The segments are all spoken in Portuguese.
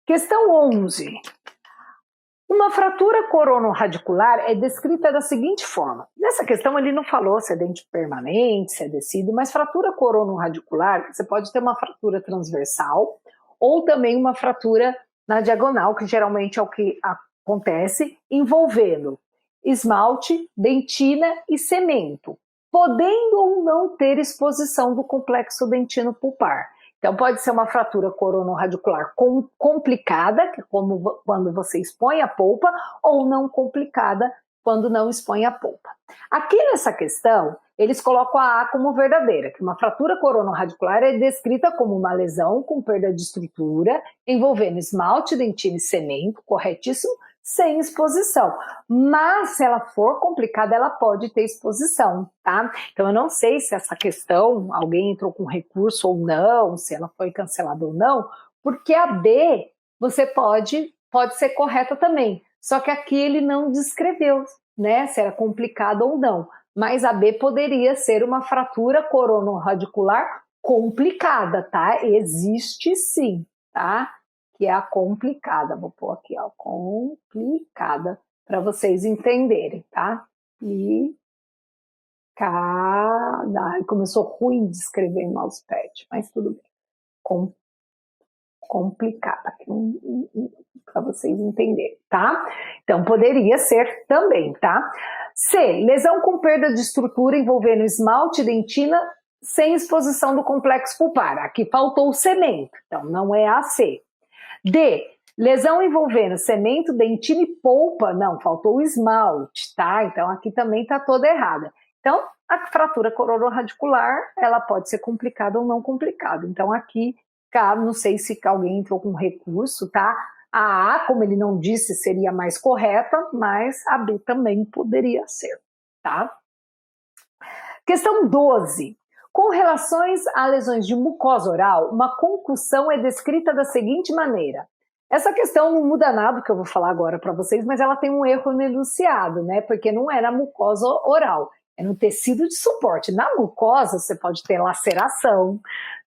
Questão 11. Uma fratura coronorradicular é descrita da seguinte forma. Nessa questão ele não falou se é dente permanente, se é descido, mas fratura coronorradicular, você pode ter uma fratura transversal ou também uma fratura na diagonal, que geralmente é o que acontece, envolvendo esmalte, dentina e cemento, podendo ou não ter exposição do complexo dentino pulpar. Então pode ser uma fratura coronorradicular complicada, que é como quando você expõe a polpa, ou não complicada, quando não expõe a polpa. Aqui nessa questão, eles colocam a A como verdadeira, que uma fratura coronorradicular é descrita como uma lesão com perda de estrutura, envolvendo esmalte, dentina e cemento, corretíssimo, sem exposição. Mas se ela for complicada, ela pode ter exposição, tá? Então eu não sei se essa questão, alguém entrou com recurso ou não, se ela foi cancelada ou não, porque a B, você pode ser correta também. Só que aqui ele não descreveu, né, se era complicado ou não. Mas a B poderia ser uma fratura coronorradicular complicada, tá? Existe sim, tá? Que é a complicada. Vou pôr aqui, ó, complicada, para vocês entenderem, tá? Ai, começou ruim de escrever em mousepad, mas tudo bem. Complicada, para vocês entenderem, tá? Então, poderia ser também, tá? C, lesão com perda de estrutura envolvendo esmalte e dentina sem exposição do complexo pulpar. Aqui faltou o cemento, então não é a C. D, lesão envolvendo cemento, dentina e polpa, não, faltou o esmalte, tá? Então aqui também tá toda errada. Então, a fratura coronorradicular, ela pode ser complicada ou não complicada. Então aqui, não sei se alguém entrou com recurso, tá? A A, como ele não disse, seria mais correta, mas a B também poderia ser, tá? Questão 12. Com relações a lesões de mucosa oral, uma concussão é descrita da seguinte maneira. Essa questão não muda nada do que eu vou falar agora para vocês, mas ela tem um erro no enunciado, né? Porque não é na mucosa oral, é no tecido de suporte. Na mucosa você pode ter laceração,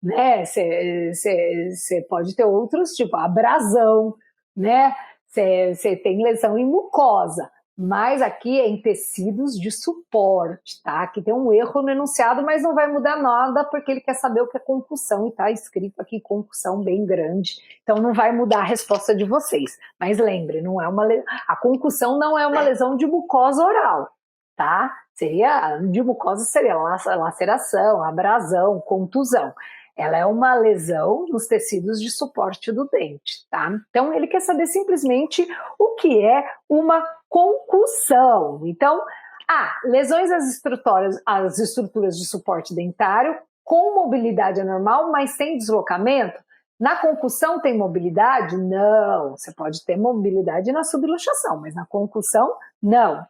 né? Você pode ter outros, tipo abrasão, né? Você tem lesão em mucosa. Mas aqui é em tecidos de suporte, tá? Aqui tem um erro no enunciado, mas não vai mudar nada, porque ele quer saber o que é concussão, e tá escrito aqui concussão bem grande, então não vai mudar a resposta de vocês. Mas lembre, não é a concussão não é uma lesão de mucosa oral, tá? De mucosa seria laceração, abrasão, contusão. Ela é uma lesão nos tecidos de suporte do dente, tá? Então, ele quer saber simplesmente o que é uma concussão. Então, lesões às estruturas de suporte dentário com mobilidade anormal, mas sem deslocamento. Na concussão tem mobilidade? Não. Você pode ter mobilidade na subluxação, mas na concussão, não.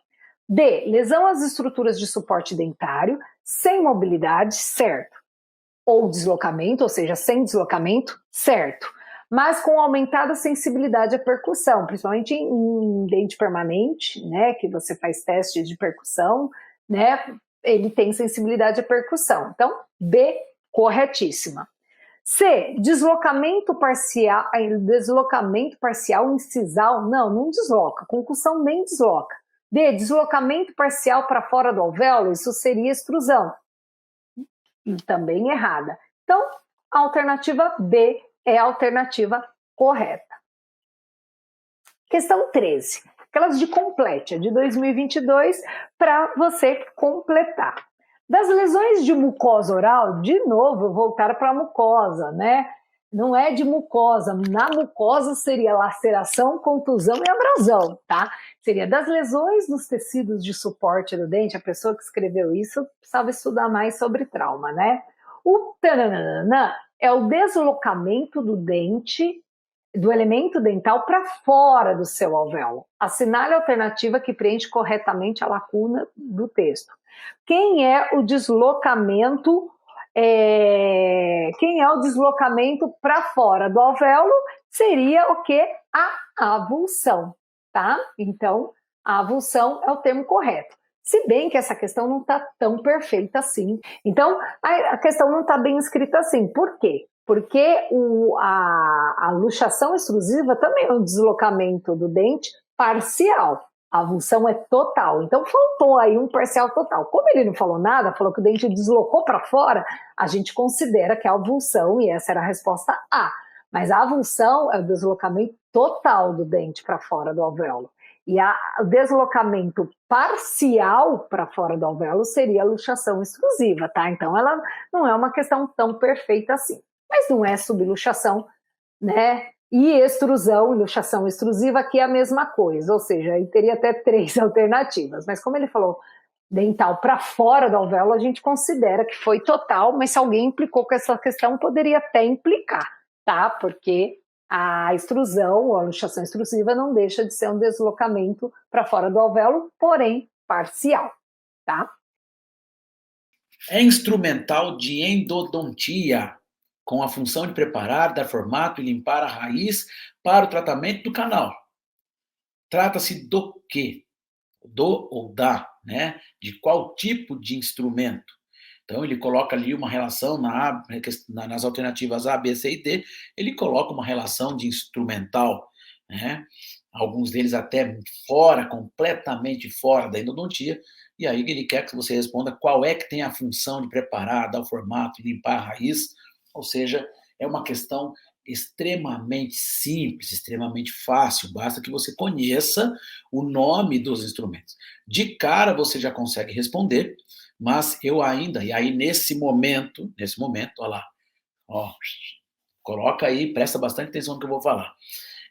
D, lesão às estruturas de suporte dentário sem mobilidade, certo. Ou deslocamento, ou seja, sem deslocamento, certo. Mas com aumentada sensibilidade à percussão, principalmente em dente permanente, né, que você faz testes de percussão, né, ele tem sensibilidade à percussão. Então, B, corretíssima. C, deslocamento parcial incisal, não desloca, concussão nem desloca. D, deslocamento parcial para fora do alvéolo, isso seria extrusão. E também errada. Então, a alternativa B é a alternativa correta. Questão 13. Aquelas de Completia, de 2022, para você completar. Das lesões de mucosa oral, de novo, voltar para a mucosa, né? Não é de mucosa. Na mucosa seria laceração, contusão e abrasão, tá? Seria das lesões nos tecidos de suporte do dente. A pessoa que escreveu isso precisava estudar mais sobre trauma, né? O tananana é o deslocamento do dente, do elemento dental para fora do seu alvéolo. Assinale a alternativa que preenche corretamente a lacuna do texto. Quem é o deslocamento para fora do alvéolo? Seria o que? A avulsão, tá? Então, a avulsão é o termo correto. Se bem que essa questão não está tão perfeita assim. Então, a questão não está bem escrita assim. Por quê? Porque a luxação extrusiva também é um deslocamento do dente parcial. A avulsão é total. Então faltou aí um parcial total. Como ele não falou nada, falou que o dente deslocou para fora, a gente considera que é avulsão e essa era a resposta A. Mas a avulsão é o deslocamento total do dente para fora do alvéolo. E o deslocamento parcial para fora do alvéolo seria a luxação extrusiva, tá? Então ela não é uma questão tão perfeita assim. Mas não é subluxação, né? E extrusão, luxação extrusiva, aqui é a mesma coisa, ou seja, aí teria até 3 alternativas. Mas como ele falou dental para fora do alvéolo, a gente considera que foi total, mas se alguém implicou com essa questão, poderia até implicar, tá? Porque a extrusão, ou a luxação extrusiva, não deixa de ser um deslocamento para fora do alvéolo, porém parcial, tá? É instrumental de endodontia, com a função de preparar, dar formato e limpar a raiz para o tratamento do canal. Trata-se do quê? Do ou da, né? De qual tipo de instrumento? Então, ele coloca ali uma relação nas alternativas A, B, C e D, ele coloca uma relação de instrumental, né? Alguns deles até fora, completamente fora da endodontia, e aí ele quer que você responda qual é que tem a função de preparar, dar o formato e limpar a raiz, ou seja, é uma questão extremamente simples, extremamente fácil, basta que você conheça o nome dos instrumentos. De cara você já consegue responder, mas eu ainda, e aí nesse momento, olha lá, ó, coloca aí, presta bastante atenção no que eu vou falar.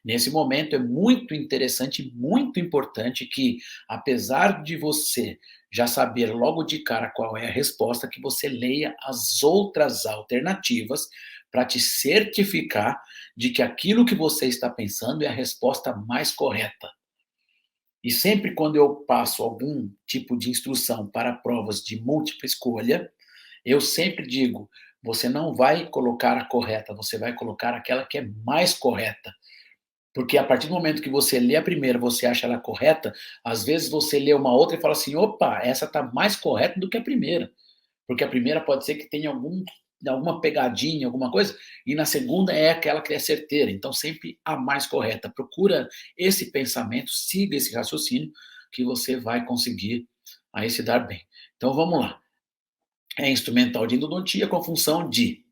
Nesse momento é muito interessante, muito importante que, apesar de você já saber logo de cara qual é a resposta, que você leia as outras alternativas para te certificar de que aquilo que você está pensando é a resposta mais correta. E sempre quando eu passo algum tipo de instrução para provas de múltipla escolha, eu sempre digo, você não vai colocar a correta, você vai colocar aquela que é mais correta. Porque a partir do momento que você lê a primeira, você acha ela correta, às vezes você lê uma outra e fala assim, opa, essa está mais correta do que a primeira. Porque a primeira pode ser que tenha alguma pegadinha, alguma coisa, e na segunda é aquela que é certeira. Então, sempre a mais correta. Procura esse pensamento, siga esse raciocínio, que você vai conseguir aí se dar bem. Então, vamos lá. É instrumental de endodontia com a função de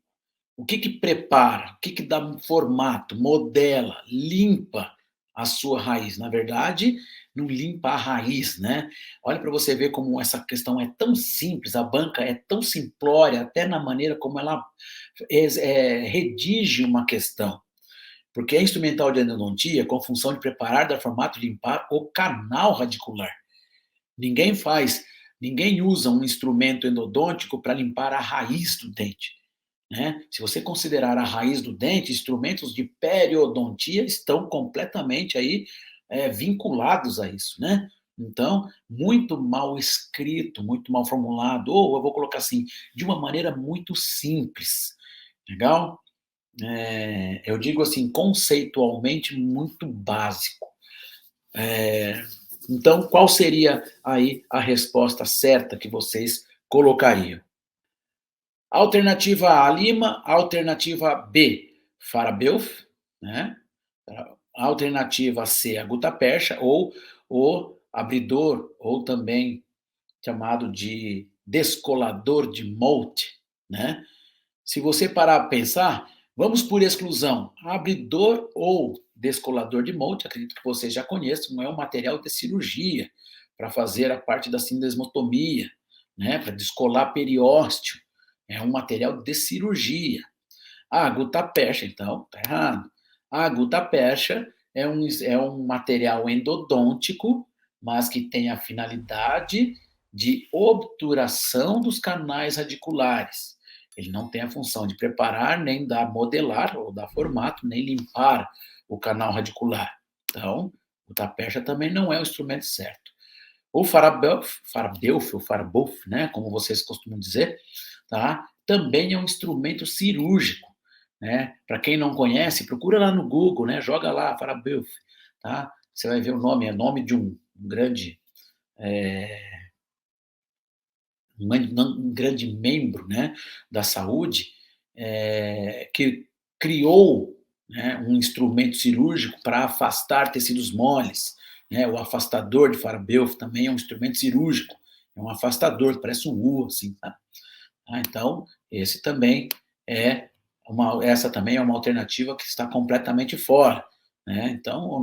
o que prepara, o que dá formato, modela, limpa a sua raiz. Na verdade, não limpa a raiz, né? Olha para você ver como essa questão é tão simples, a banca é tão simplória, até na maneira como ela redige uma questão. Porque é instrumental de endodontia com função de preparar, dar formato e limpar o canal radicular. Ninguém usa um instrumento endodôntico para limpar a raiz do dente. Né? Se você considerar a raiz do dente, instrumentos de periodontia estão completamente aí vinculados a isso, né? Então, muito mal escrito, muito mal formulado, ou eu vou colocar assim, de uma maneira muito simples, legal? Eu digo assim, conceitualmente muito básico. Então, qual seria aí a resposta certa que vocês colocariam? Alternativa A, Lima. Alternativa B, Farabeuf, né? Alternativa C, a gutapercha, ou o abridor, ou também chamado de descolador de Moult, né? Se você parar para pensar, vamos por exclusão. Abridor ou descolador de Moult, acredito que vocês já conheçam, não é um material de cirurgia para fazer a parte da sindesmotomia, né? Para descolar periósteo. É um material de cirurgia. A gutapercha, então, tá errado. A gutapercha é um material endodôntico, mas que tem a finalidade de obturação dos canais radiculares. Ele não tem a função de preparar, nem dar modelar, ou dar formato, nem limpar o canal radicular. Então, o gutapercha também não é o instrumento certo. O Farabeuf, ou Farabeuf, né, como vocês costumam dizer, tá? Também é um instrumento cirúrgico, né? Para quem não conhece, procura lá no Google, né? Joga lá Farabeuf, tá? Você vai ver o nome, é nome de um grande um grande membro, né, da saúde, que criou, né, um instrumento cirúrgico para afastar tecidos moles, né? O afastador de Farabeuf também é um instrumento cirúrgico, é um afastador, parece um U, assim, tá? Então, essa também é uma alternativa que está completamente fora, né? Então,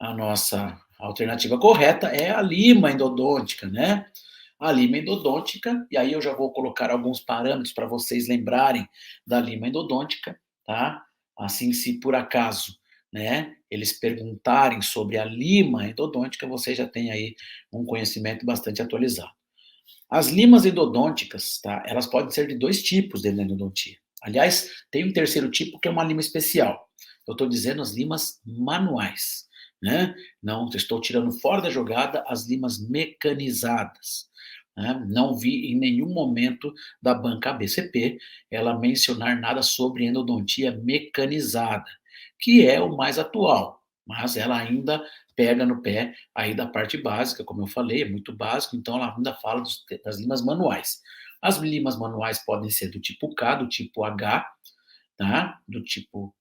a nossa alternativa correta é a lima endodôntica, né? A lima endodôntica, e aí eu já vou colocar alguns parâmetros para vocês lembrarem da lima endodôntica, tá? Assim, se por acaso, né, eles perguntarem sobre a lima endodôntica, você já tem aí um conhecimento bastante atualizado. As limas endodônticas, tá? Elas podem ser de dois tipos dentro da endodontia. Aliás, tem um terceiro tipo que é uma lima especial. Eu estou dizendo as limas manuais, né? Não estou tirando fora da jogada as limas mecanizadas. Né? Não vi em nenhum momento da banca ABCP ela mencionar nada sobre endodontia mecanizada, que é o mais atual, mas ela ainda pega no pé aí da parte básica, como eu falei, é muito básico, então ela ainda fala das limas manuais. As limas manuais podem ser do tipo K, do tipo H, tá? Do tipo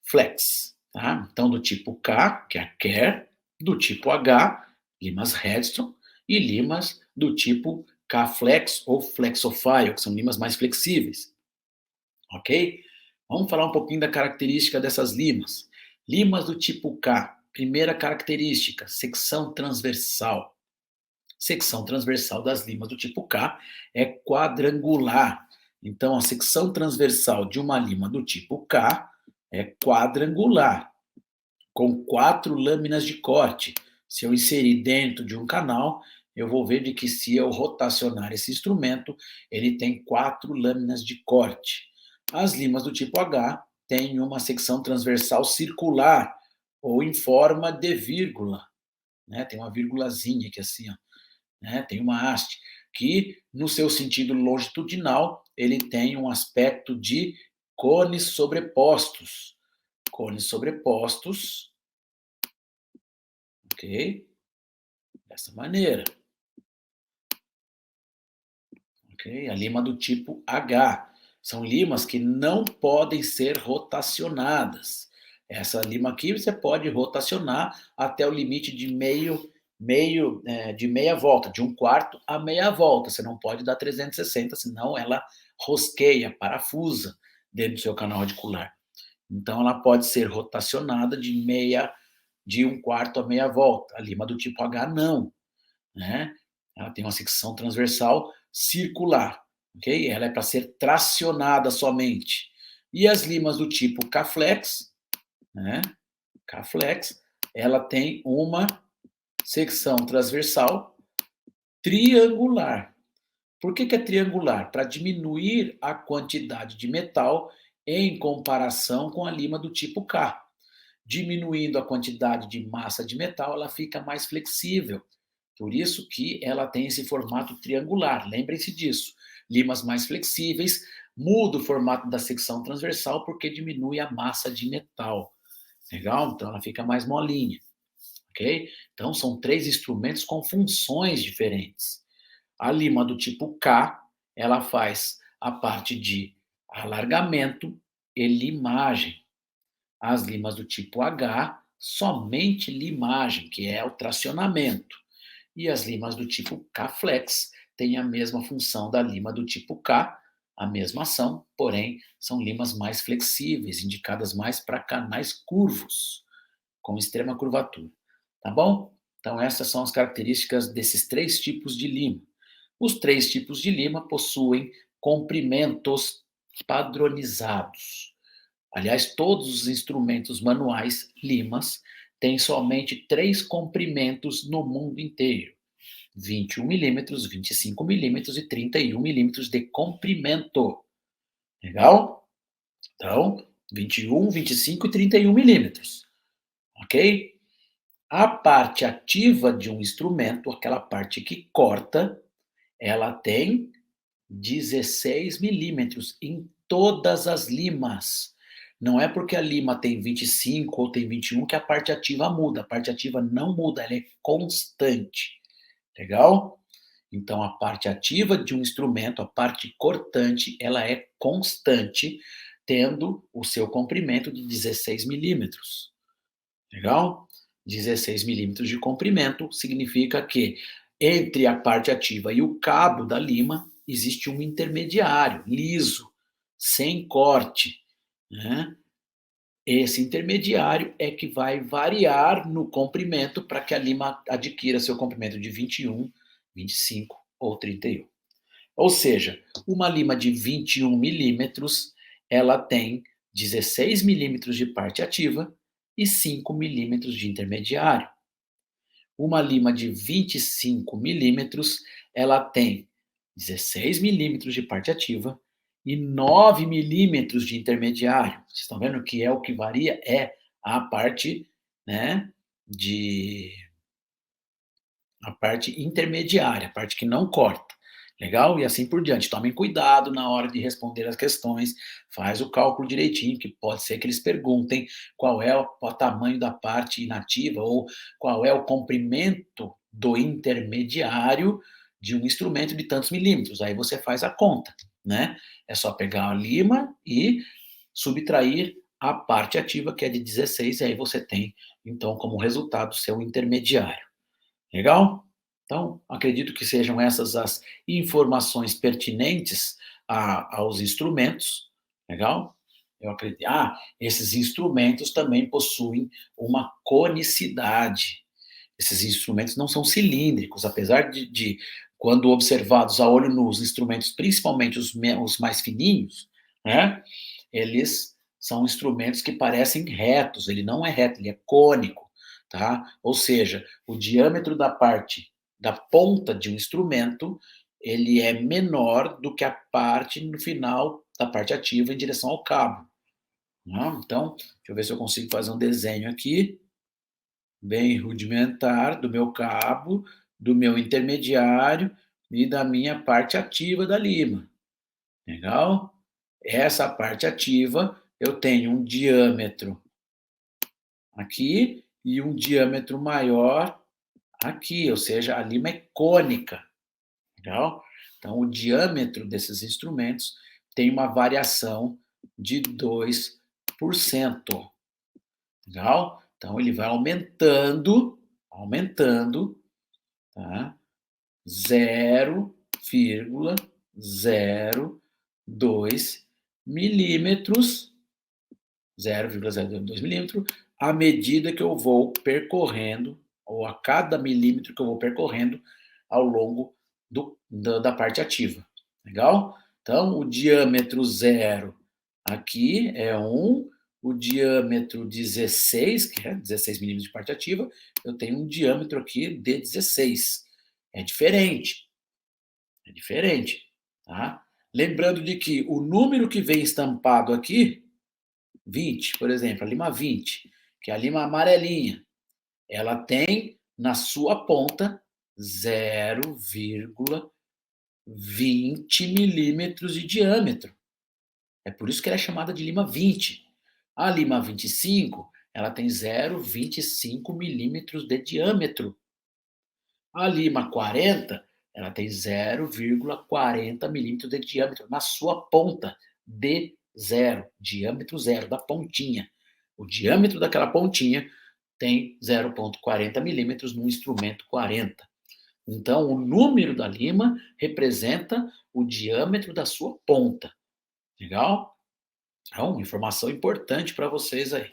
Flex, tá? Então, do tipo K, que é a Care, do tipo H, limas Redstone, e limas do tipo K-Flex ou Flexofile, que são limas mais flexíveis, ok? Vamos falar um pouquinho da característica dessas limas. Limas do tipo K. Primeira característica, secção transversal. Secção transversal das limas do tipo K é quadrangular. Então, a secção transversal de uma lima do tipo K é quadrangular, com 4 lâminas de corte. Se eu inserir dentro de um canal, eu vou ver de que se eu rotacionar esse instrumento, ele tem 4 lâminas de corte. As limas do tipo H têm uma secção transversal circular, ou em forma de vírgula, né? Tem uma vírgulazinha aqui assim, ó, né? Tem uma haste, que no seu sentido longitudinal, ele tem um aspecto de cones sobrepostos. Cones sobrepostos, ok? Dessa maneira. Ok? A lima do tipo H. São limas que não podem ser rotacionadas. Essa lima aqui você pode rotacionar até o limite de de meia volta, de um quarto a meia volta. Você não pode dar 360, senão ela rosqueia, parafusa dentro do seu canal radicular. Então, ela pode ser rotacionada de um quarto a meia volta. A lima do tipo H, não, né? Ela tem uma secção transversal circular, ok? Ela é para ser tracionada somente. E as limas do tipo K-Flex, né? K-Flex, ela tem uma secção transversal triangular. Por que é triangular? Para diminuir a quantidade de metal em comparação com a lima do tipo K. Diminuindo a quantidade de massa de metal, ela fica mais flexível. Por isso que ela tem esse formato triangular. Lembrem-se disso. Limas mais flexíveis, muda o formato da secção transversal porque diminui a massa de metal. Legal? Então ela fica mais molinha. Ok? Então são 3 instrumentos com funções diferentes. A lima do tipo K, ela faz a parte de alargamento e limagem. As limas do tipo H, somente limagem, que é o tracionamento. E as limas do tipo K-Flex têm a mesma função da lima do tipo K, a mesma ação, porém são limas mais flexíveis, indicadas mais para canais curvos, com extrema curvatura. Tá bom? Então essas são as características desses 3 tipos de lima. Os 3 tipos de lima possuem comprimentos padronizados. Aliás, todos os instrumentos manuais limas têm somente 3 comprimentos no mundo inteiro: 21 milímetros, 25 milímetros e 31 milímetros de comprimento. Legal? Então, 21, 25 e 31 milímetros. Ok? A parte ativa de um instrumento, aquela parte que corta, ela tem 16 milímetros em todas as limas. Não é porque a lima tem 25 ou tem 21 que a parte ativa muda. A parte ativa não muda, ela é constante. Legal? Então, a parte ativa de um instrumento, a parte cortante, ela é constante, tendo o seu comprimento de 16 milímetros. Legal? 16 milímetros de comprimento significa que entre a parte ativa e o cabo da lima existe um intermediário, liso, sem corte, né? Esse intermediário é que vai variar no comprimento para que a lima adquira seu comprimento de 21, 25 ou 31. Ou seja, uma lima de 21 milímetros, ela tem 16 milímetros de parte ativa e 5 milímetros de intermediário. Uma lima de 25 milímetros, ela tem 16 milímetros de parte ativa e 9 milímetros de intermediário. Vocês estão vendo que é o que varia? É a parte, né, a parte intermediária, a parte que não corta. Legal? E assim por diante. Tomem cuidado na hora de responder as questões, faz o cálculo direitinho, que pode ser que eles perguntem qual é o tamanho da parte inativa ou qual é o comprimento do intermediário de um instrumento de tantos milímetros. Aí você faz a conta, né? É só pegar a lima e subtrair a parte ativa, que é de 16, e aí você tem, então, como resultado, seu intermediário. Legal? Então, acredito que sejam essas as informações pertinentes aos instrumentos. Legal? Eu acredito. Esses instrumentos também possuem uma conicidade. Esses instrumentos não são cilíndricos, apesar de quando observados a olho nu, os instrumentos, principalmente os mais fininhos, né? Eles são instrumentos que parecem retos. Ele não é reto, ele é cônico, tá? Ou seja, o diâmetro da ponta de um instrumento, ele é menor do que a parte no final da parte ativa em direção ao cabo. Né? Então, deixa eu ver se eu consigo fazer um desenho aqui, bem rudimentar, do meu cabo, do meu intermediário e da minha parte ativa da lima. Legal? Essa parte ativa, eu tenho um diâmetro aqui e um diâmetro maior aqui, ou seja, a lima é cônica. Legal? Então, o diâmetro desses instrumentos tem uma variação de 2%. Legal? Então, ele vai aumentando, tá? 0,02 milímetros, 0,02 milímetro, à medida que eu vou percorrendo, ou a cada milímetro que eu vou percorrendo ao longo da parte ativa. Legal? Então, o diâmetro 0 aqui é 1, o diâmetro 16, que é 16 milímetros de parte ativa, eu tenho um diâmetro aqui de 16. É diferente. É diferente. Tá? Lembrando de que o número que vem estampado aqui, 20, por exemplo, a lima 20, que é a lima amarelinha, ela tem na sua ponta 0,20 milímetros de diâmetro. É por isso que ela é chamada de lima 20. A lima 25, ela tem 0,25 milímetros de diâmetro. A lima 40, ela tem 0,40 milímetros de diâmetro na sua ponta, de zero, diâmetro zero, da pontinha. O diâmetro daquela pontinha tem 0,40 milímetros no instrumento 40. Então, o número da lima representa o diâmetro da sua ponta. Legal? Então, informação importante para vocês aí.